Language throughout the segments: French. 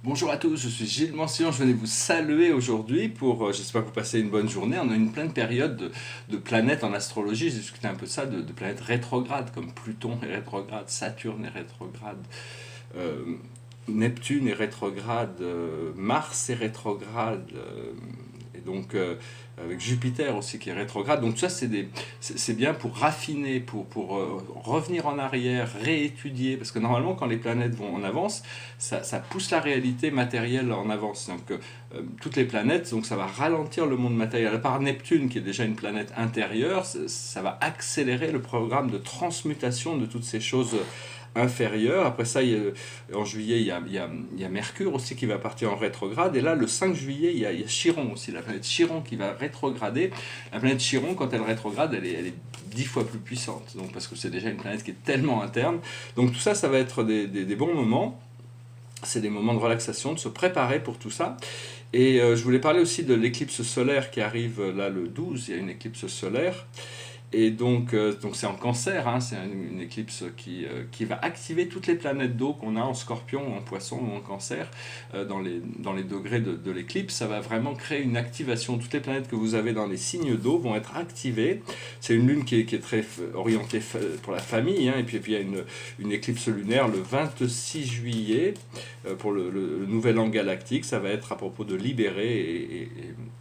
Bonjour à tous, je suis Gilles Mancion, je venais vous saluer aujourd'hui pour, j'espère que vous passez une bonne journée. On a une pleine période de planètes en astrologie, j'ai discuté un peu de ça, de planètes rétrogrades comme Pluton est rétrograde, Saturne est rétrograde, euh, Neptune est rétrograde, Mars est rétrograde, et donc avec Jupiter aussi qui est rétrograde. Donc tout ça c'est bien pour raffiner, pour revenir en arrière, réétudier, parce que normalement quand les planètes vont en avance, ça pousse la réalité matérielle en avance. Donc toutes les planètes, donc ça va ralentir le monde matériel. À part Neptune qui est déjà une planète intérieure, ça va accélérer le programme de transmutation de toutes ces choses inférieur. Après ça, en juillet, il y a Mercure aussi qui va partir en rétrograde. Et là, le 5 juillet, il y a Chiron aussi, la planète Chiron qui va rétrograder. La planète Chiron, quand elle rétrograde, elle est 10 fois plus puissante. Donc, parce que c'est déjà une planète qui est tellement interne. Donc tout ça, ça va être des bons moments. C'est des moments de relaxation, de se préparer pour tout ça. Et je voulais parler aussi de l'éclipse solaire qui arrive là le 12. Il y a une éclipse solaire. Et donc c'est en cancer, hein, c'est une éclipse qui va activer toutes les planètes d'eau qu'on a en scorpion, en poisson ou en cancer, dans les degrés de l'éclipse. Ça va vraiment créer une activation. Toutes les planètes que vous avez dans les signes d'eau vont être activées. C'est une lune qui est très orientée pour la famille, hein, et puis il y a une éclipse lunaire le 26 juillet pour le nouvel an galactique. Ça va être à propos de libérer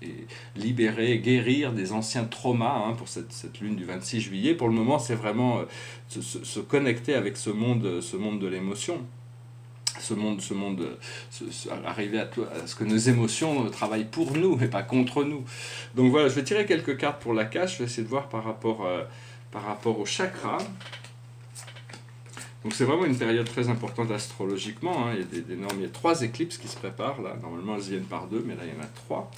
et libérer, guérir des anciens traumas, hein, pour cette lune du 26 juillet. Pour le moment, c'est vraiment se connecter avec ce monde de l'émotion. Arriver à ce que nos émotions travaillent pour nous et pas contre nous. Donc voilà, je vais tirer quelques cartes pour la cache. Je vais essayer de voir par rapport au chakra. Donc c'est vraiment une période très importante astrologiquement, hein. Il y a 3 éclipses qui se préparent là. Normalement elles viennent par 2, mais là il y en a 3.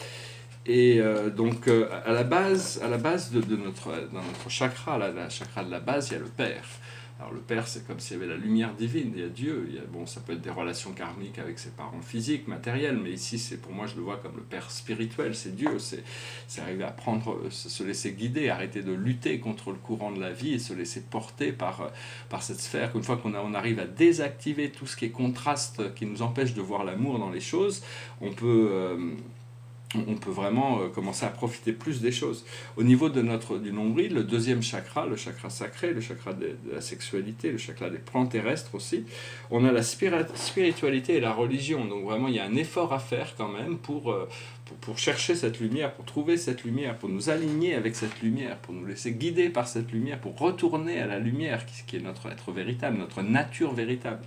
Et donc à la base dans notre chakra, là, la chakra de la base, il y a le Père. Alors le Père, c'est comme s'il y avait la lumière divine, il y a Dieu. Bon, ça peut être des relations karmiques avec ses parents physiques, matériels, mais ici, pour moi, je le vois comme le Père spirituel, c'est Dieu. C'est arriver à se laisser guider, arrêter de lutter contre le courant de la vie et se laisser porter par cette sphère. Une fois qu'on arrive à désactiver tout ce qui est contraste, qui nous empêche de voir l'amour dans les choses, on peut vraiment commencer à profiter plus des choses. Au niveau du nombril, le deuxième chakra, le chakra sacré, le chakra de la sexualité, le chakra des plans terrestres aussi, on a la spiritualité et la religion. Donc vraiment, il y a un effort à faire quand même pour chercher cette lumière, pour trouver cette lumière, pour nous aligner avec cette lumière, pour nous laisser guider par cette lumière, pour retourner à la lumière qui est notre être véritable, notre nature véritable.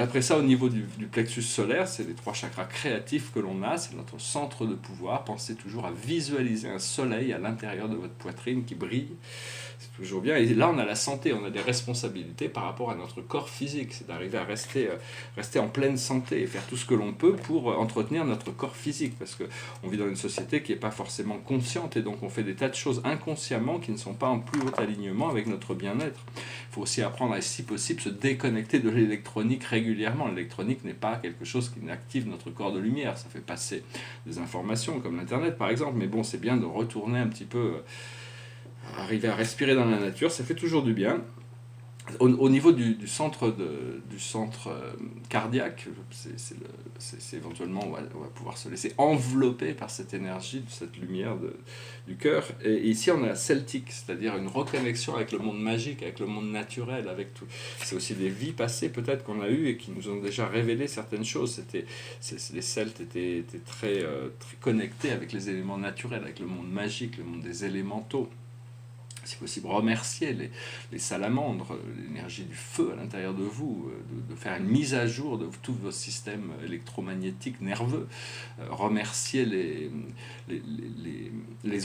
Après ça, au niveau du plexus solaire, c'est les 3 chakras créatifs que l'on a, c'est notre centre de pouvoir. Pensez toujours à visualiser un soleil à l'intérieur de votre poitrine qui brille, c'est toujours bien. Et là, on a la santé, on a des responsabilités par rapport à notre corps physique, c'est d'arriver à rester en pleine santé et faire tout ce que l'on peut pour entretenir notre corps physique, parce qu'on vit dans une société qui n'est pas forcément consciente, et donc on fait des tas de choses inconsciemment qui ne sont pas en plus haut alignement avec notre bien-être. Il faut aussi apprendre à, si possible, se déconnecter de l'électronique régulièrement. L'électronique n'est pas quelque chose qui active notre corps de lumière. Ça fait passer des informations, comme l'Internet par exemple. Mais bon, c'est bien de retourner un petit peu, arriver à respirer dans la nature. Ça fait toujours du bien. Au niveau du centre cardiaque, c'est éventuellement, on va pouvoir se laisser envelopper par cette énergie, de cette lumière du cœur. Et ici, on a la celtique, c'est-à-dire une reconnexion avec le monde magique, avec le monde naturel, avec tout. C'est aussi des vies passées peut-être qu'on a eues et qui nous ont déjà révélé certaines choses. Les Celtes étaient très connectés avec les éléments naturels, avec le monde magique, le monde des élémentaux. Si possible, remercier les salamandres, l'énergie du feu à l'intérieur de vous, de faire une mise à jour de tous vos systèmes électromagnétiques nerveux, remercier les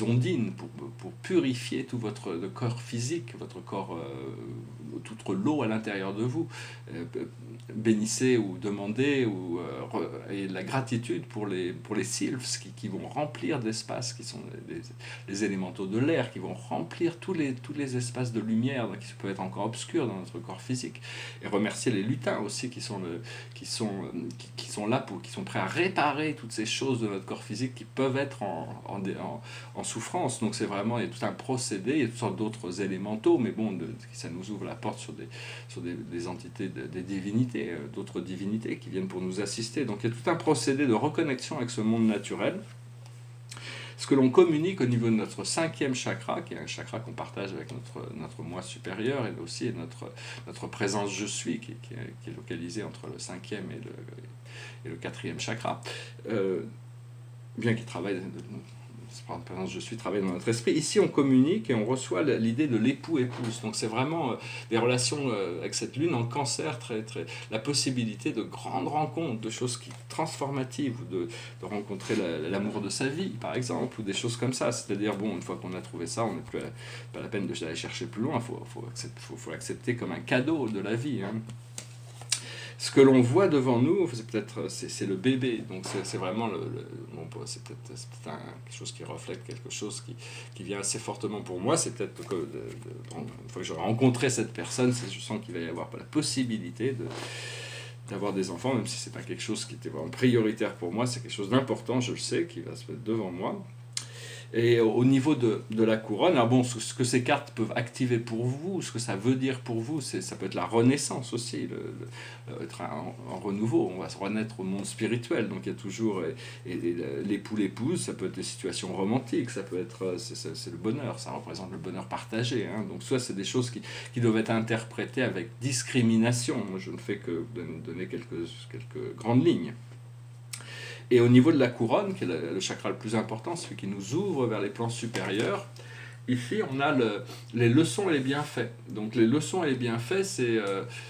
ondines pour purifier tout votre corps physique, votre corps, toute l'eau à l'intérieur de vous. Bénissez ou demandez et la gratitude pour les sylphes qui vont remplir d'espace, qui sont les élémentaux de l'air, qui vont remplir tous les espaces de lumière qui peuvent être encore obscurs dans notre corps physique, et remercier les lutins aussi qui sont là qui sont prêts à réparer toutes ces choses de notre corps physique qui peuvent être en souffrance. Donc c'est vraiment, il y a tout un procédé, il y a toutes sortes d'autres élémentaux, mais bon, ça nous ouvre la porte sur des entités, des divinités d'autres divinités qui viennent pour nous assister. Donc il y a tout un procédé de reconnexion avec ce monde naturel. Ce que l'on communique au niveau de notre 5e chakra, qui est un chakra qu'on partage avec notre moi supérieur, et aussi notre présence je suis, qui est localisée entre le 5e et le 4e chakra, bien qu'il travaille, cette présence je suis travaille dans notre esprit. Ici on communique et on reçoit l'idée de l'époux-épouse. Donc c'est vraiment des relations avec cette lune en cancer, la possibilité de grandes rencontres, de choses transformatives, ou de rencontrer l'amour de sa vie par exemple, ou des choses comme ça. C'est-à-dire, bon, une fois qu'on a trouvé ça, on n'est plus pas la peine d'aller chercher plus loin, faut l'accepter comme un cadeau de la vie, hein. Ce que l'on voit devant nous, c'est le bébé, donc c'est vraiment c'est peut-être quelque chose qui reflète quelque chose qui vient assez fortement pour moi. C'est peut-être que une fois que j'aurai rencontré cette personne, je sens qu'il va y avoir la possibilité d'avoir des enfants, même si c'est pas quelque chose qui était vraiment prioritaire pour moi. C'est quelque chose d'important, je le sais, qui va se mettre devant moi. Et au niveau de la couronne, alors bon, ce que ces cartes peuvent activer pour vous, ce que ça veut dire pour vous, ça peut être la renaissance aussi, être en renouveau. On va se renaître au monde spirituel, donc il y a toujours l'époux, l'épouse, ça peut être des situations romantiques, ça peut être c'est le bonheur, ça représente le bonheur partagé, hein. Donc soit c'est des choses qui doivent être interprétées avec discrimination. Moi je ne fais que donner quelques grandes lignes. Et au niveau de la couronne, qui est le chakra le plus important, celui qui nous ouvre vers les plans supérieurs, ici on a les leçons et les bienfaits. Donc les leçons et les bienfaits,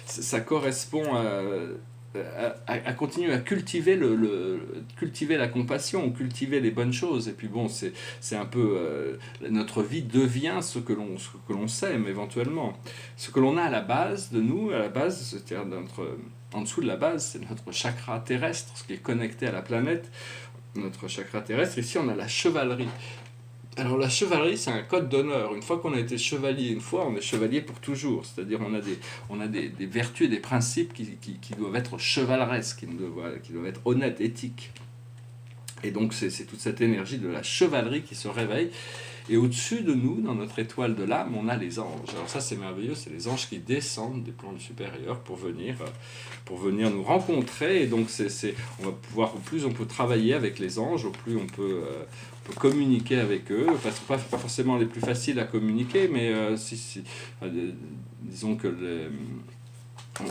ça correspond à continuer à cultiver, cultiver la compassion, cultiver les bonnes choses. Et puis bon, c'est un peu... notre vie devient ce que l'on sème éventuellement. Ce que l'on a à la base de nous, c'est-à-dire en dessous de la base, c'est notre chakra terrestre, ce qui est connecté à la planète, notre chakra terrestre. Ici, on a la chevalerie. Alors la chevalerie, c'est un code d'honneur. Une fois qu'on a été chevalier une fois, on est chevalier pour toujours. C'est-à-dire on a des vertus et des principes qui doivent être chevaleresques, qui doivent être honnêtes, éthiques. Et donc c'est toute cette énergie de la chevalerie qui se réveille. Et au-dessus de nous, dans notre étoile de l'âme, on a les anges. Alors ça, c'est merveilleux, c'est les anges qui descendent des plans supérieurs pour venir nous rencontrer. Et donc on va pouvoir, au plus on peut travailler avec les anges, au plus on peut communiquer avec eux. Parce que pas forcément les plus faciles à communiquer, mais disons que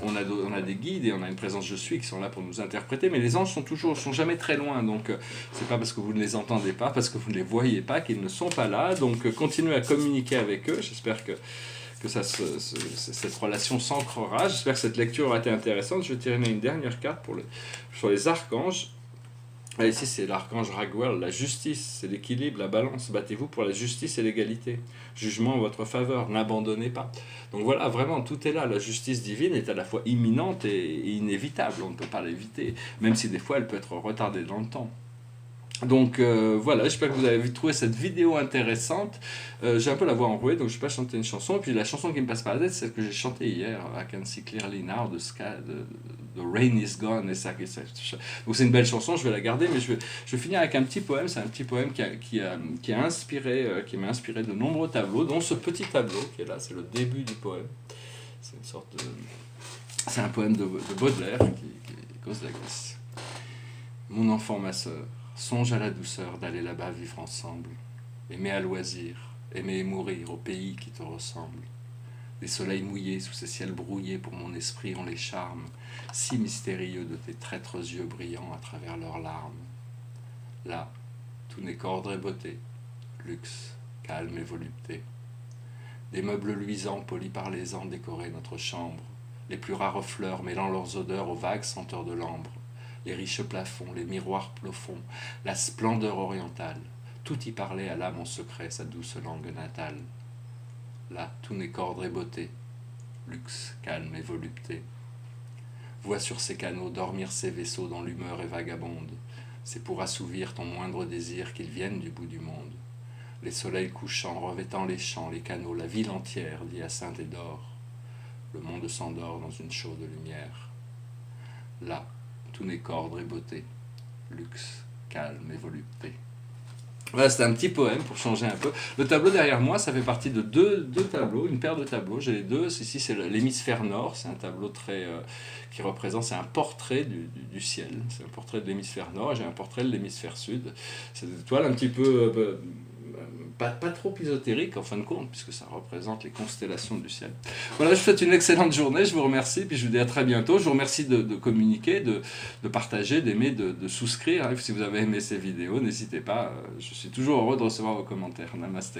on a des guides et on a une présence je suis qui sont là pour nous interpréter, mais les anges sont jamais très loin, donc c'est pas parce que vous ne les entendez pas, parce que vous ne les voyez pas, qu'ils ne sont pas là. Donc continuez à communiquer avec eux. J'espère que cette relation s'ancrera. J'espère que cette lecture aura été intéressante. Je vais tirer une dernière carte sur les archanges. Ah, ici, c'est l'archange Raguel, la justice, c'est l'équilibre, la balance. Battez-vous pour la justice et l'égalité. Jugement en votre faveur, n'abandonnez pas. Donc voilà, vraiment, tout est là. La justice divine est à la fois imminente et inévitable. On ne peut pas l'éviter, même si des fois elle peut être retardée dans le temps. Donc voilà, j'espère que vous avez trouvé cette vidéo intéressante. J'ai un peu la voix enrouée, donc je ne vais pas chanter une chanson. Et puis la chanson qui me passe par la tête, c'est celle que j'ai chantée hier, I Can See Clearly Now, de Rain Is Gone. Donc c'est une belle chanson, je vais la garder, mais je vais finir avec un petit poème. C'est un petit poème qui m'a inspiré de nombreux tableaux, dont ce petit tableau qui est là, c'est le début du poème. C'est un poème de Baudelaire qui cause la glisse. Mon enfant, ma sœur, songe à la douceur d'aller là-bas vivre ensemble, aimer à loisir, aimer et mourir au pays qui te ressemble. Les soleils mouillés sous ces ciels brouillés pour mon esprit ont les charmes si mystérieux de tes traîtres yeux brillants à travers leurs larmes. Là, tout n'est qu'ordre et beauté, luxe, calme et volupté. Des meubles luisants polis par les ans décoraient notre chambre, les plus rares fleurs mêlant leurs odeurs aux vagues senteurs de l'ambre. Les riches plafonds, les miroirs profonds, la splendeur orientale, tout y parlait à l'âme en secret sa douce langue natale. Là, tout n'est qu'ordre et beauté, luxe, calme et volupté. Vois sur ces canaux dormir ces vaisseaux dont l'humeur est vagabonde. C'est pour assouvir ton moindre désir qu'ils viennent du bout du monde. Les soleils couchants revêtant les champs, les canaux, la ville entière d'hyacinthe et d'or. Le monde s'endort dans une chaude lumière. Là, tout n'est qu'ordre et beauté, luxe, calme et volupté. Voilà, c'était un petit poème pour changer un peu. Le tableau derrière moi, ça fait partie de deux tableaux, une paire de tableaux. J'ai les deux. Ici, c'est l'hémisphère nord. C'est un tableau qui représente, c'est un portrait du ciel. C'est un portrait de l'hémisphère nord et j'ai un portrait de l'hémisphère sud. C'est des étoiles un petit peu, pas trop ésotériques en fin de compte, puisque ça représente les constellations du ciel. Voilà, je vous souhaite une excellente journée. Je vous remercie. Puis je vous dis à très bientôt. Je vous remercie de communiquer, de partager, d'aimer, de souscrire. Si vous avez aimé ces vidéos, n'hésitez pas. Je suis toujours heureux de recevoir vos commentaires. Namasté.